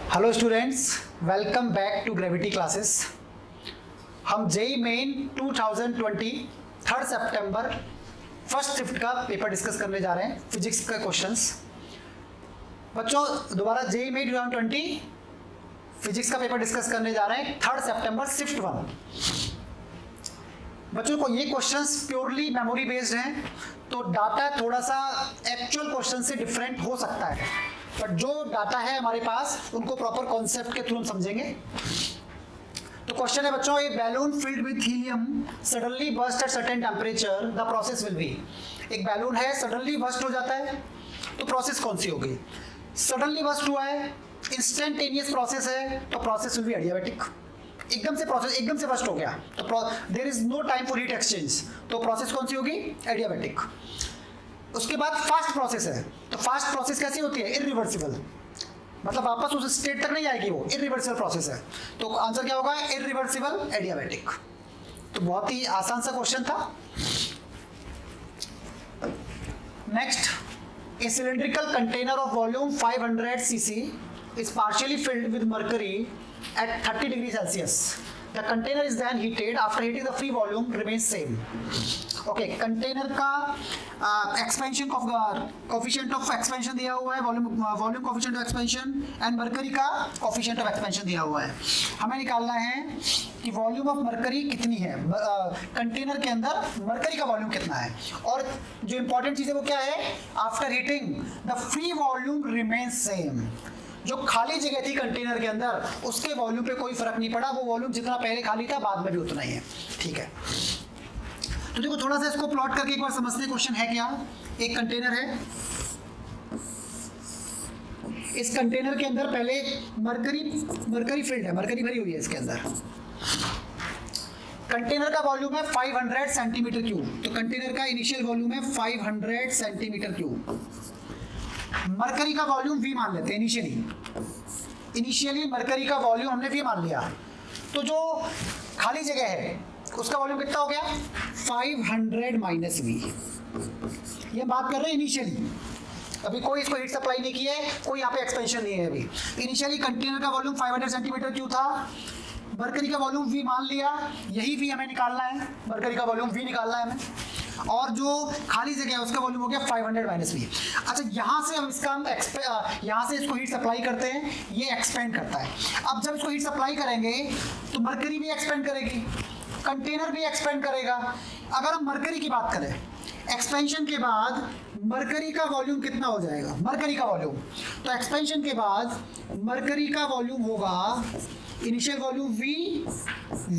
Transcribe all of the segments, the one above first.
Hello students, welcome back to Gravity Classes. हम JEE Main 2020 3 सितंबर first shift का paper discuss करने जा रहे हैं, फिजिक्स का क्वेश्चंस। बच्चों दोबारा जेई मेन 2020 फिजिक्स का पेपर डिस्कस करने जा रहे हैं 3 सितंबर शिफ्ट 1। बच्चों को ये क्वेश्चंस प्योरली मेमोरी बेस्ड हैं, तो डाटा थोड़ा सा एक्चुअल क्वेश्चन से डिफरेंट हो सकता है, बट जो डाटा है हमारे पास उनको प्रॉपर कॉन्सेप्ट के थ्रू हम समझेंगे। तो क्वेश्चन है बच्चों, a balloon filled with helium suddenly burst at certain temperature, the process will be. एक बैलून है, सडनली बर्स्ट हो जाता है, तो प्रोसेस कौन सी होगी? सडनली बर्स्ट हुआ है, इंस्टेंटेनियस प्रोसेस है, तो प्रोसेस विल बी एडियाबैटिक। एकदम से प्रोसेस एकदम से बर्स्ट हो गया तो there is no time for heat exchange, तो प्रोसेस कौन सी होगी? एडियाबैटिक। उसके बाद फास्ट प्रोसेस है, तो फास्ट प्रोसेस कैसी होती है? इरिवर्सिबल, मतलब वापस उस स्टेट तक नहीं आएगी, वो इरिवर्सिबल प्रोसेस है, तो आंसर क्या होगा? Irreversible adiabatic. तो बहुत ही आसान सा क्वेश्चन था। Next, A cylindrical container of volume 500 cc is partially filled with mercury at 30 degrees Celsius. The container is then heated. After heating, the free volume remains same. Okay, container का expansion coefficient of expansion दिया हुआ है, volume coefficient of expansion and mercury का coefficient of expansion दिया हुआ है। हमें निकालना है कि वॉल्यूम ऑफ मरकरी कितनी है, कंटेनर के अंदर मरकरी का वॉल्यूम कितना है, और जो इंपॉर्टेंट चीज़ है वो क्या है? After heating the free volume remains same. जो खाली जगह थी कंटेनर के अंदर, उसके वॉल्यूम पे कोई फर्क नहीं पड़ा, वो वॉल्यूम जितना पहले खाली था बाद में भी उतना ही है। ठीक है, तो देखो थोड़ा सा इसको प्लॉट करके एक बार समझते हैं। क्वेश्चन है क्या? एक कंटेनर है, इस कंटेनर के अंदर पहले मरकरी फील्ड है, मरकरी भरी हुई है इसके अंदर। कंटेनर का वॉल्यूम है 500 सेंटीमीटर क्यूब, तो कंटेनर का इनिशियल वॉल्यूम है 500 सेंटीमीटर क्यूब। मरकरी का वॉल्यूम V मान लेते हैं। इनिशियली मरकरी का वॉल्यूम हमने V मान लिया, तो जो खाली जगह है उसका वॉल्यूम कितना हो गया? 500 माइनस V। ये बात कर रहे हैं इनिशियली, अभी कोई इसको हीट सप्लाई नहीं की है, कोई यहाँ पे एक्सपेंशन नहीं है अभी। इनिशियली कंटेनर का वॉल्यूम 500 सेंटीमीटर क्यूब था, मरकरी का वॉल्यूम V मान लिया, यही V हमें निकालना है, मरकरी का वॉल्यूम V निकालना है हमें, और जो खाली जगह है उसका वॉल्यूम हो गया 500 माइनस V। अच्छा, यहाँ से हम इसका यहाँ से इसको हीट सप्लाई करते हैं, ये एक्सपेंड करता है। अब जब इसको हीट सप्लाई करेंगे तो मरकरी भी एक्सपेंड करेगी, कंटेनर भी एक्सपेंड करेगा। अगर हम मरकरी की बात करें, एक्सपेंशन के बाद मरकरी का वॉल्यूम कितना हो जाएगा? मरकरी का वॉल्यूम, तो एक्सपेंशन के बाद मरकरी का वॉल्यूम होगा initial volume V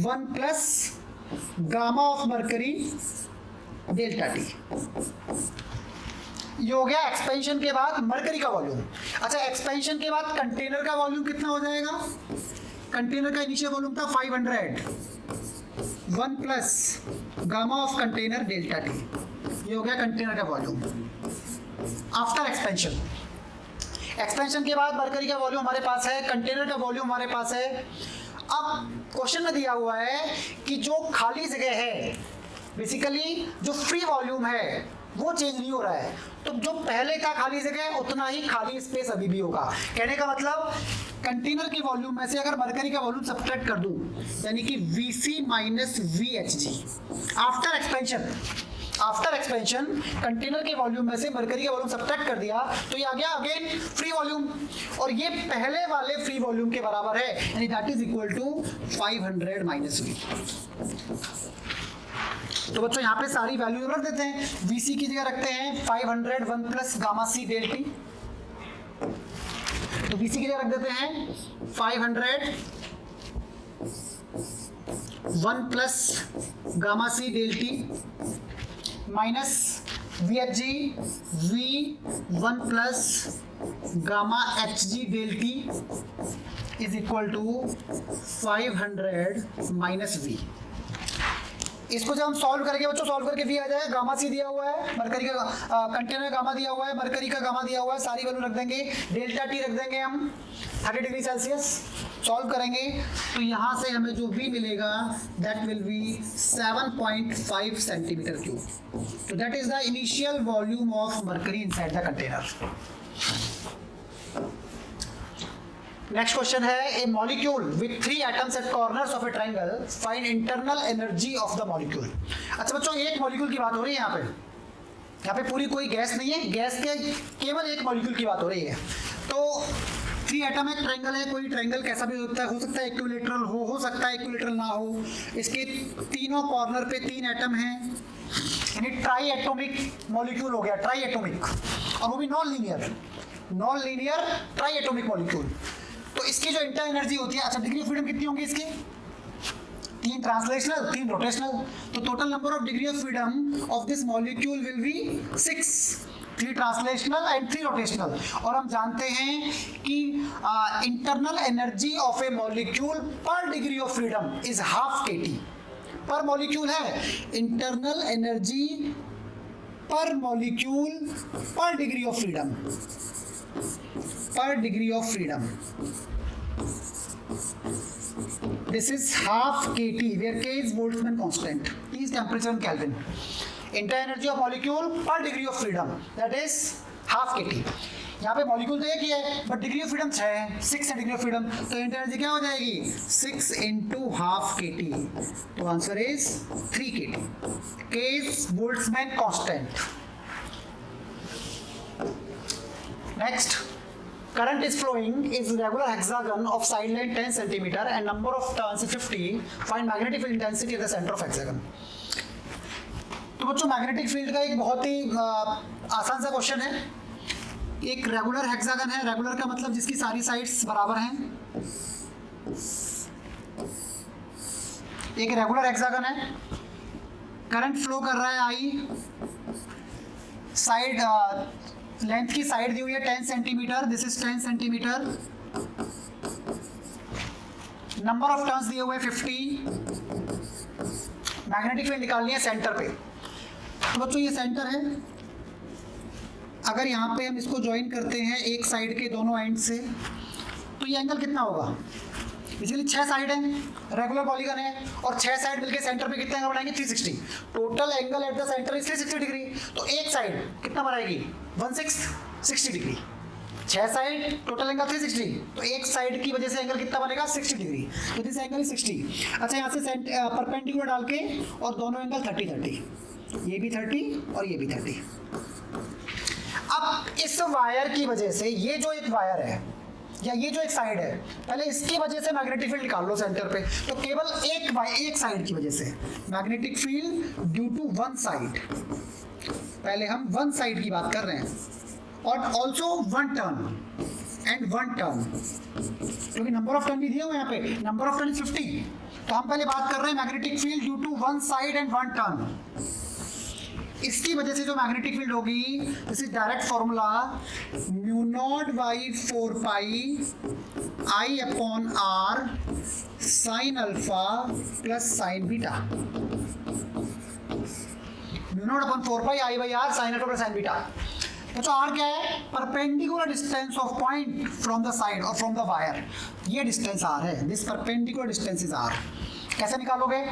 1 plus gamma of mercury delta T. ये हो गया एक्सपेंशन के बाद मरकरी का वॉल्यूम। अच्छा, एक्सपेंशन के बाद कंटेनर का वॉल्यूम कितना हो जाएगा? कंटेनर का इनिशियल वॉल्यूम था 500, 1 plus gamma of container delta T. ये हो गया कंटेनर का वॉल्यूम आफ्टर एक्सपेंशन। एक्सपेंशन के बाद मरकरी का वॉल्यूम हमारे पास है, कंटेनर का वॉल्यूम हमारे पास है। अब क्वेश्चन में दिया हुआ है कि जो खाली जगह है, बेसिकली जो फ्री वॉल्यूम है वो चेंज नहीं हो रहा है, तो जो पहले था खाली जगह उतना ही खाली स्पेस अभी भी होगा। कहने का मतलब कंटेनर के वॉल्यूम में से अगर मरकरी का वॉल्यूम सब्ट्रैक्ट कर दूं, यानी कि Vc minus VHg after expansion container के वॉल्यूम में से मरकरी का वॉल्यूम सब्ट्रैक्ट कर दिया, तो ये आ गया अगेन फ्री वॉल्यूम, और ये पहले वाले फ्री वॉल्यूम के बराबर है, यानी that is equal to 500 minus V। तो बच्चों यहाँ पे सारी वैल्यू रख देते हैं। Vc की जगह रखते हैं 500 1 plus gamma C delta, तो Vc की जगह रख देते हैं 500 1 plus gamma C delta minus VHg V 1 plus gamma Hg delta is equal to 500 minus V। इसको जब हम सॉल्व करेंगे बच्चों, सॉल्व करके V आ जाएगा, गामा C दिया हुआ है, मरकरी का कंटेनर गामा दिया हुआ है, मरकरी का गामा दिया हुआ है, सारी वैल्यू रख देंगे, डेल्टा टी रख देंगे हम 30 डिग्री सेल्सियस। सॉल्व करेंगे तो यहाँ से हमें जो V मिलेगा that will be 7.5 centimetre cube. तो that is the initial volume of mercury inside the container. Next question है, a molecule with 3 atoms at corners of a triangle, find internal energy of the molecule. अच्छा बच्चों, एक molecule की बात हो रही है यहाँ पे पूरी कोई गैस नहीं है, गैस के केवल एक मॉलिक्यूल की बात हो रही है। तो 3 एटम एक ट्रायंगल है, कोई ट्रायंगल कैसा भी हो सकता है इक्विलैटरल हो सकता है इक्विलैटरल ना हो। इसके तीनों कॉर्नर पे 3 एटम हैं, यानी ट्राई एटोमिक मॉलिक्यूल हो गया, ट्राई एटोमिक, और वो भी non linear try atomic molecule. तो इसकी जो इंटर एनर्जी होती है, अच्छा डिग्री ऑफ फ्रीडम कितनी होंगी इसकी? 3 ट्रांसलेशनल, 3 रोटेशनल। तो total number of degree of freedom of this molecule will be 6, 3 translational and 3 rotational. और हम जानते हैं कि internal energy of a molecule per degree of freedom is ½ kT per molecule है। Internal energy per molecule per degree of freedom, this is ½ kT, where K is Boltzmann constant, T is temperature in Kelvin. Internal energy of molecule per degree of freedom, that is ½ kT. यहाँ पे molecule तो एक ही है, but degree of freedom 6 है, 6 है degree of freedom, तो inter energy क्या हो जाएगी? 6 × ½ kT। तो answer is 3 kT। K is Boltzmann constant. Next, current is flowing is regular hexagon of side length 10 cm and number of turns 50. Find magnetic field intensity at the center of hexagon. तो बच्चों magnetic field का एक बहुत ही आसान सा question है। एक regular hexagon है, रेगुलर का मतलब जिसकी सारी साइड्स बराबर हैं। एक रेगुलर हेक्सागन है, करंट फ्लो कर रहा है आई, साइड लेंथ की साइड दी हुई है 10 centimetre, this is 10 centimetre, number of turns दिए हुए 50, मैग्नेटिक फील्ड निकालनी है सेंटर पे। तो बच्चों ये सेंटर है, अगर यहाँ पे हम इसको ज्वाइन करते हैं एक साइड के दोनों एंड से, तो ये एंगल कितना होगा? बेसिकली 6 साइड है, रेगुलर पॉलीगन है, और 6 साइड मिलके सेंटर पे कितना एंगल बनाएंगे? 360। Total angle at the centre is 360 degree. तो एक साइड कितना बनाएगी? 60 डिग्री। 6 साइड, टोटल एंगल 360, तो एक साइड की वजह से एंगल कितना बनेगा? 60 डिग्री। तो दिस एंगल इज 60। अच्छा यहाँ से परपेंडिकुलर डाल के और दोनों एंगल 30, ये भी 30 और ये भी 30। अब इस वायर की वजह से, ये जो एक वायर है या ये जो एक साइड है, पहले इसकी वजह से मैग्नेटिक फील्ड निकाल लो सेंटर पे। तो केवल एक साइड की वजह से magnetic field due to one side, पहले हम वन साइड की बात कर रहे हैं, और ऑल्सो वन टर्न, क्योंकि नंबर ऑफ टर्न भी दिया हुआ यहाँ पे, नंबर ऑफ टर्न 50। तो हम पहले बात कर रहे हैं magnetic field due to one side and one turn. इसकी वजह से जो मैग्नेटिक फील्ड होगी, this is direct formula, μ0/4π I/r sin alpha plus sine beta. μ0/4π I/r sin alpha plus sine beta. तो आर क्या है? Perpendicular distance of point from the side और from the wire, ये डिस्टेंस आर है, this perpendicular distance is R. कैसे निकालोगे?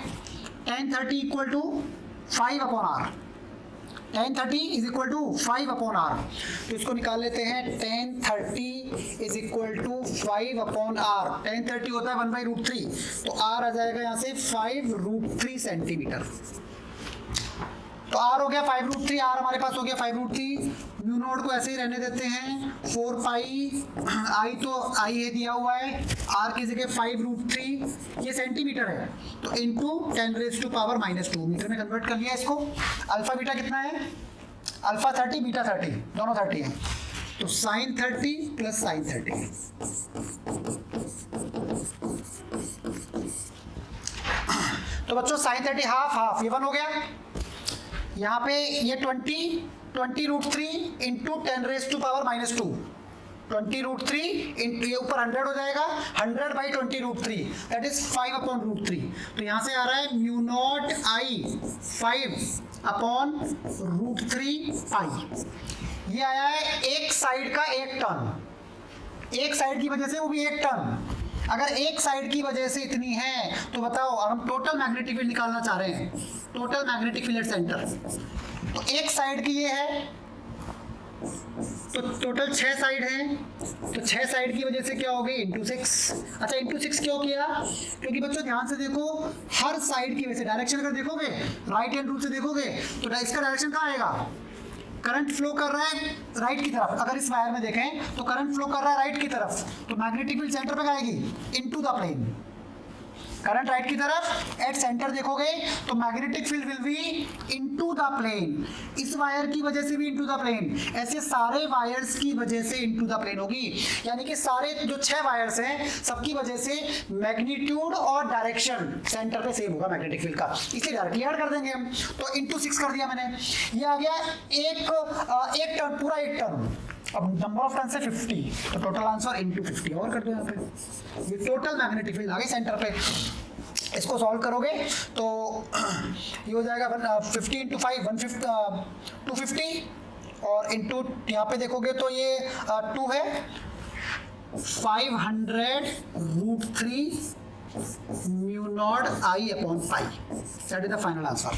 tan 30 equal to 5/r, tan 30 is equal to 5/r। तो इसको निकाल लेते हैं, tan 30 is equal to 5/r। tan 30 होता है 1/√3, तो r आ जाएगा यहाँ से 5√3 सेंटीमीटर। तो r हो गया 5√3, r हमारे पास हो गया 5√3। μ0 को ऐसे ही रहने देते हैं, 4π I तो I है दिया हुआ है, r की जगह 5√3, ये सेंटीमीटर है, तो इंटू 10⁻⁻², मीटर में कन्वर्ट कर लिया इसको। अल्फा बीटा कितना है? अल्फा 30, बीटा 30, दोनों 30 हैं, तो साइन 30 प्लस साइन 30। तो बच्चों साइन 30 हाफ, ये 1 हो गया। यहाँ पे ये 20√3 इंटू 10⁻⁻², 20√3 इंटू ये ऊपर 100 हो जाएगा, 100/20√3, दैट इज 5/√3। तो यहाँ से आ रहा है μ0 I 5/√3 पाई। ये आया है एक साइड का एक टर्न, एक साइड की वजह से वो भी एक टर्न। अगर एक साइड की वजह से इतनी है, तो बताओ, हम टोटल मैग्नेटिक फील्ड निकालना चाह रहे हैं, total magnetic field at centre. तो एक साइड की ये है तो टोटल 6 साइड है, तो 6 साइड की वजह से क्या हो गई इंटू 6। अच्छा इंटू 6 क्यों किया? क्योंकि बच्चों ध्यान से देखो, हर साइड की वजह से डायरेक्शन अगर देखोगे राइट हैंड रूल से देखोगे तो इसका डायरेक्शन कहाँ आएगा? करंट फ्लो कर रहा है राइट की तरफ। अगर इस वायर में देखें तो करंट फ्लो कर रहा है राइट की तरफ, तो मैग्नेटिक फील्ड सेंटर पे आएगी into the plane. Current right की तरफ, एट सेंटर देखोगे तो magnetic field will be into the plane. इस वायर की वजह से भी इनटू द प्लेन, ऐसे सारे वायर्स की वजह से इनटू द प्लेन होगी। यानी कि सारे जो 6 वायर्स हैं सबकी वजह से मैग्नीट्यूड और डायरेक्शन सेंटर पे सेम होगा मैग्नेटिक फील्ड का, इसलिए डायरेक्टली ऐड कर देंगे हम। तो इनटू 6 कर दिया मैंने, ये आ गया एक टर्न, पूरा एक टर्न। अब नंबर ऑफ टर्न से 50, तो टोटल आंसर इनटू 50 और कर दो यहाँ पे। ये टोटल मैग्नेटिक फील्ड आ गई सेंटर पे। इसको सॉल्व करोगे तो ये हो जाएगा 50 इंटू 5 250, और इंटू यहाँ पे देखोगे तो ये 2 है, 500√3 mu naught I upon pi. That is the final answer.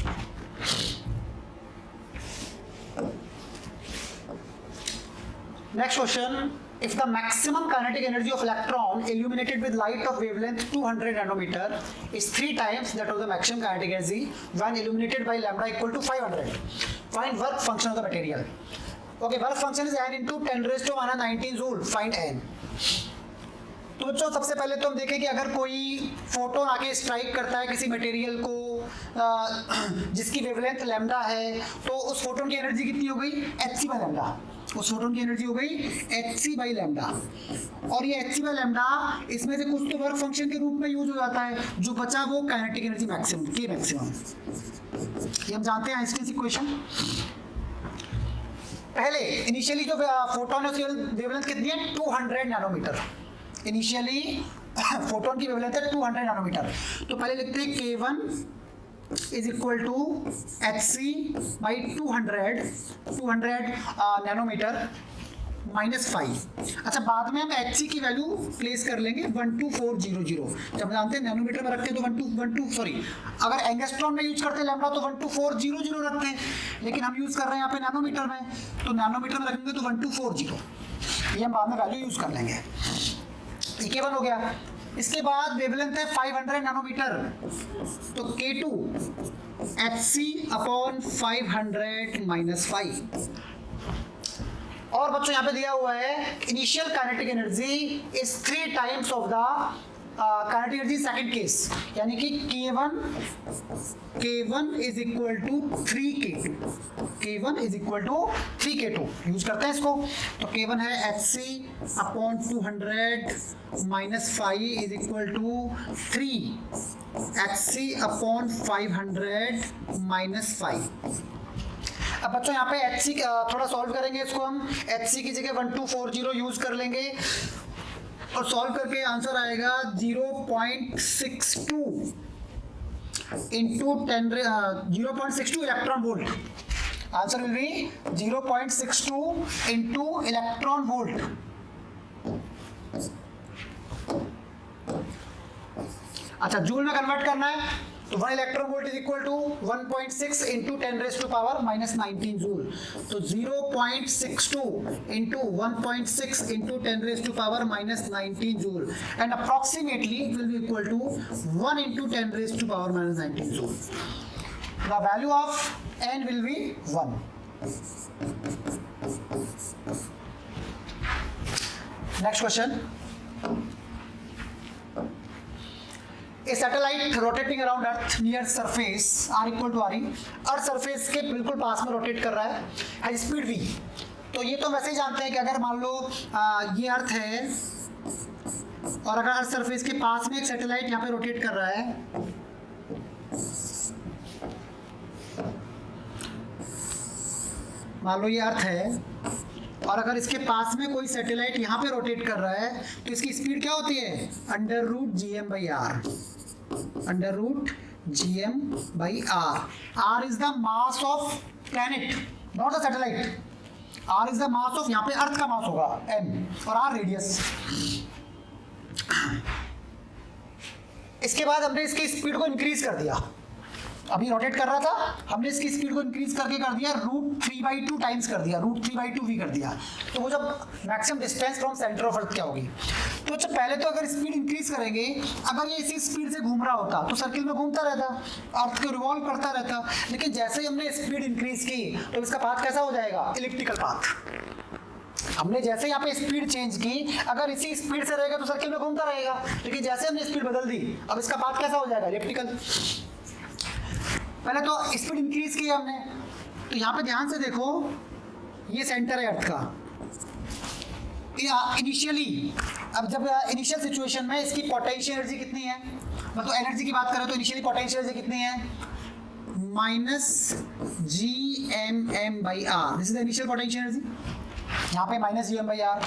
Next question, if the maximum kinetic energy of electron illuminated with light of wavelength 200 nanometer is 3 times that of the maximum kinetic energy when illuminated by lambda equal to 500, find work function of the material. Okay, work function is n into 10 raised to minus 19 joule. Find n. तो बच्चों सबसे पहले तो हम देखें कि अगर कोई फोटोन आके स्ट्राइक करता है किसी मटेरियल को जिसकी वेवलेंथ लैम्डा है, तो उस फोटोन की एनर्जी कितनी हो गई? hc by lambda. उस फोटोन की एनर्जी हो गई hc बाई लैम्डा, और ये hc बाई लैम्डा इसमें से कुछ तो वर्क फंक्शन के रूप में यूज हो जाता है, जो बचा वो काइनेटिक एनर्जी मैक्सिमम के मैक्सिमम। ये हम जानते हैं आइंस्टीन इक्वेशन। पहले इनिशियली जो फोटोन है उसकी वेवलेंथ कितनी है? 200 नैनोमीटर। इनिशियली फोटोन की वेवलेंथ है 200 नैनोमीटर। तो पहले लिखते हैं K1 is equal to hc by 200 nanometre minus 5। अच्छा बाद में हम hc की वैल्यू प्लेस कर लेंगे 12400। जब जानते हैं नैनोमीटर में रखते हैं तो अगर एंगस्ट्रॉन में यूज करते हैं लैम्डा तो 12400 रखते हैं, लेकिन हम यूज कर रहे हैं यहाँ पे नैनोमीटर में, तो नैनोमीटर में रखेंगे तो 1240। ये हम बाद में वैल्यू यूज कर लेंगे। K1 हो गया। इसके बाद वेवलेंथ है 500 नैनोमीटर, तो K2 hc अपॉन 500 माइनस 5। और बच्चों यहाँ पे दिया हुआ है initial kinetic energy is 3 times of the kinetic energy second case, यानी कि K1 is equal to 3K2। K1 is equal to 3K2 use करते हैं इसको। तो K1 है hc upon 200 minus 5 is equal to 3 hc upon 500 minus 5। अब बच्चों यहाँ पे hc थोड़ा सॉल्व करेंगे इसको हम। hc की जगह 1240 यूज कर लेंगे और सॉल्व करके आंसर आएगा 0.62 into 0.62 electron volt. Answer will be 0.62 into electron volt. अच्छा जूल में कन्वर्ट करना है तो 1 electron volt is equal to 1.6 into 10 raise to power minus 19 joule. तो 0.62 into 1.6 into 10 raise to power minus 19 joule, and approximately will be equal to 1 into 10 raise to power minus 19 joule. The value of n will B 1। Next question, A satellite rotating around Earth near surface r equal to re, earth surface के बिल्कुल पास में rotate कर रहा है, high speed v। तो ये तो वैसे ही जानते हैं कि अगर मान लो ये अर्थ है और अगर अर्थ सरफेस के पास में एक सैटेलाइट यहाँ पे रोटेट कर रहा है, मान लो ये अर्थ है और अगर इसके पास में कोई सैटेलाइट यहाँ पे रोटेट कर रहा है, तो इसकी स्पीड क्या होती है? √gm/r। √gm/r। r is the mass of planet, not the satellite. r is the mass of, यहाँ पे अर्थ का मास होगा m और r रेडियस। इसके बाद हमने इसकी स्पीड को इंक्रीज कर दिया, अभी रोटेट कर रहा था, हमने इसकी स्पीड को इंक्रीज करके कर दिया √3/2 टाइम्स कर दिया, √3/2v कर दिया। तो वो जब maximum distance from centre of earth क्या होगी? तो अच्छा पहले तो अगर स्पीड इंक्रीज करेंगे, अगर ये इसी स्पीड से घूम रहा होता तो सर्किल में घूमता रहता, अर्थ को रिवॉल्व करता रहता। लेकिन जैसे ही हमने स्पीड इंक्रीज की तो इसका पाथ कैसा हो जाएगा? Elliptical path. हमने जैसे यहाँ पे स्पीड चेंज की, अगर इसी स्पीड से रहेगा तो सर्किल में घूमता रहेगा, लेकिन जैसे हमने स्पीड बदल दी, अब इसका पाथ कैसा हो जाएगा? इलिप्टिकल। पहले तो स्पीड इंक्रीज की हमने, तो यहाँ पे ध्यान से देखो, ये सेंटर है अर्थ का। इनिशियली, अब जब इनिशियल सिचुएशन में इसकी पोटेंशियल एनर्जी कितनी है, मतलब एनर्जी की बात करें तो इनिशियली पोटेंशियल एनर्जी कितनी है? -gmm/r। This is the initial potential energy, यहाँ पे -gm/r।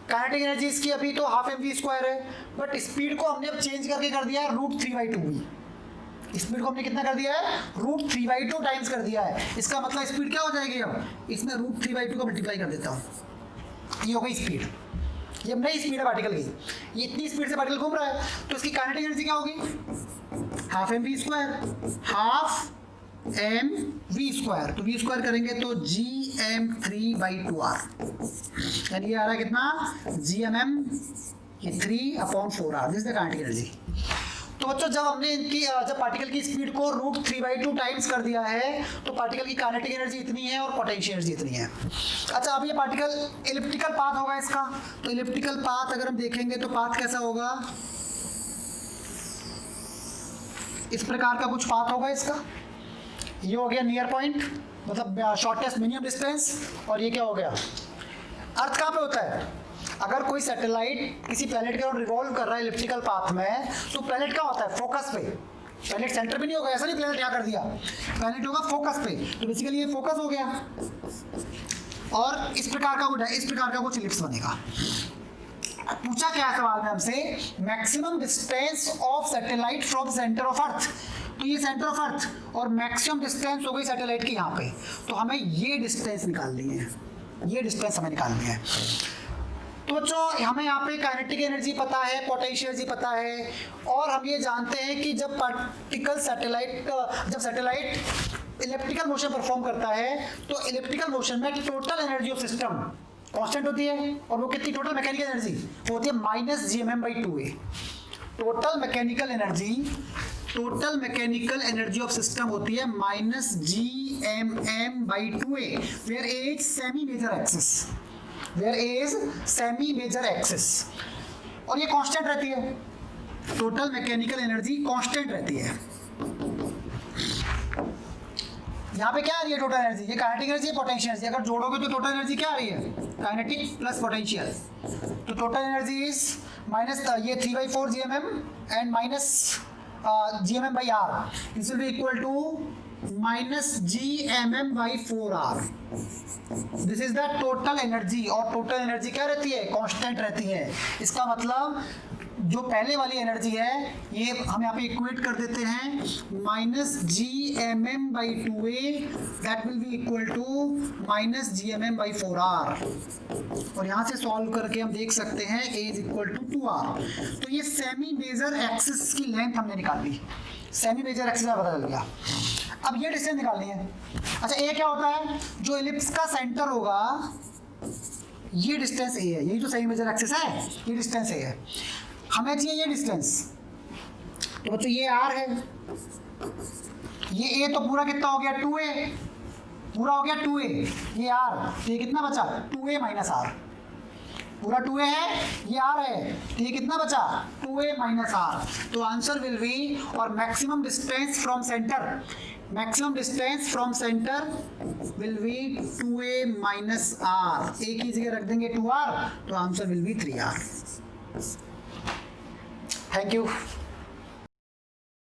काइनेटिक एनर्जी इसकी अभी तो ½ mv² है, बट स्पीड को हमने अब चेंज करके कर दिया है √3/2v। स्पीड को हमने कितना कर दिया है? √3/2 टाइम्स कर दिया है। इसका मतलब स्पीड क्या हो जाएगी? अब इसमें √3/2 का मल्टीप्लाई कर देता हूँ, ये हो गई स्पीड। ये अब नई स्पीड है पार्टिकल की, ये इतनी स्पीड से पार्टिकल घूम रहा है, तो इसकी काइनेटिक एनर्जी क्या होगी? ½ mv², ½ mv²। तो v² करेंगे तो gm3/2r, यानी ये आ रहा है कितना? gmm, ये 3/4r। This is the kinetic energy. तो बच्चों जब हमने जब पार्टिकल की स्पीड को √3/2 टाइम्स कर दिया है, तो पार्टिकल की काइनेटिक एनर्जी इतनी है और पोटेंशियल एनर्जी इतनी है। अच्छा, अब ये पार्टिकल इलिप्टिकल पाथ होगा इसका, तो इलिप्टिकल पाथ अगर हम देखेंगे तो पाथ कैसा होगा? इस प्रकार का कुछ पाथ होगा इसका। ये हो गया नियर पॉइंट, मतलब शॉर्टेस्ट मिनिमम डिस्टेंस। और ये क्या हो गया? अर्थ कहाँ पे होता है? अगर कोई सैटेलाइट किसी प्लैनेट के ओर रिवॉल्व कर रहा है इलिप्टिकल पाथ में, तो प्लैनेट क्या होता है? फोकस पे। प्लैनेट सेंटर पे नहीं होगा, ऐसा नहीं प्लैनेट यहाँ कर दिया, प्लैनेट होगा फोकस पे। तो बेसिकली ये फोकस हो गया, और इस प्रकार का कुछ इलिप्स बनेगा। पूछा क्या है सवाल में हमसे? Maximum distance of satellite from centre of earth. तो ये सेंटर ऑफ अर्थ और मैक्सिमम डिस्टेंस हो गई सैटेलाइट की यहाँ पे, तो हमें ये डिस्टेंस निकालनी है, ये डिस्टेंस हमें निकालनी है। तो बच्चों हमें यहाँ पे काइनेटिक एनर्जी पता है, पोटेंशियल एनर्जी पता है, और हम ये जानते हैं कि जब सैटेलाइट इलिप्टिकल मोशन परफॉर्म करता है, तो इलिप्टिकल मोशन में total energy of system constant होती है, और वो कितनी? टोटल मैकेनिकल एनर्जी वो होती है -gmm/2a। Total mechanical energy of system होती है -gmm/2a, where is semi major axis, और ये कांस्टेंट रहती है। टोटल मैकेनिकल एनर्जी कांस्टेंट रहती है। यहाँ पे क्या आ रही है टोटल एनर्जी? ये काइनेटिक एनर्जी है, पोटेंशियल एनर्जी। अगर जोड़ोगे तो टोटल एनर्जी क्या आ रही है? Kinetic plus potential. तो टोटल एनर्जी इज माइनस ये 3/4 gmm and -gmm/r। This will be equal to -gmm/4r। This is the total energy, और टोटल एनर्जी क्या रहती है? कांस्टेंट रहती है। इसका मतलब जो पहले वाली एनर्जी है, ये हम यहाँ पे इक्वेट कर देते हैं -gmm/2a, that will be equal to -gmm/4r। और यहाँ से सॉल्व करके हम देख सकते हैं a is equal to 2r। तो ये सेमी मेजर एक्सिस की लेंथ हमने निकाल ली, सेमी मेजर एक्सिस का पता चल गया। अब ये डिस्टेंस निकालनी है। अच्छा, ए क्या होता है? जो इलिप्स का सेंटर होगा, ये डिस्टेंस ए है, यही तो सेमी मेजर एक्सिस है, ये डिस्टेंस ए है। हमें चाहिए ये डिस्टेंस, तो बच्चों ये r है, ये a तो पूरा कितना हो गया? 2a, पूरा हो गया 2a, ये r, तो ये कितना बचा? 2a - r। पूरा 2a है, ये r है, तो ये कितना बचा? 2a - r। तो आंसर विल बी, और maximum distance from centre will be 2a - r। a की जगह रख देंगे 2r, तो answer will B 3r। Thank you.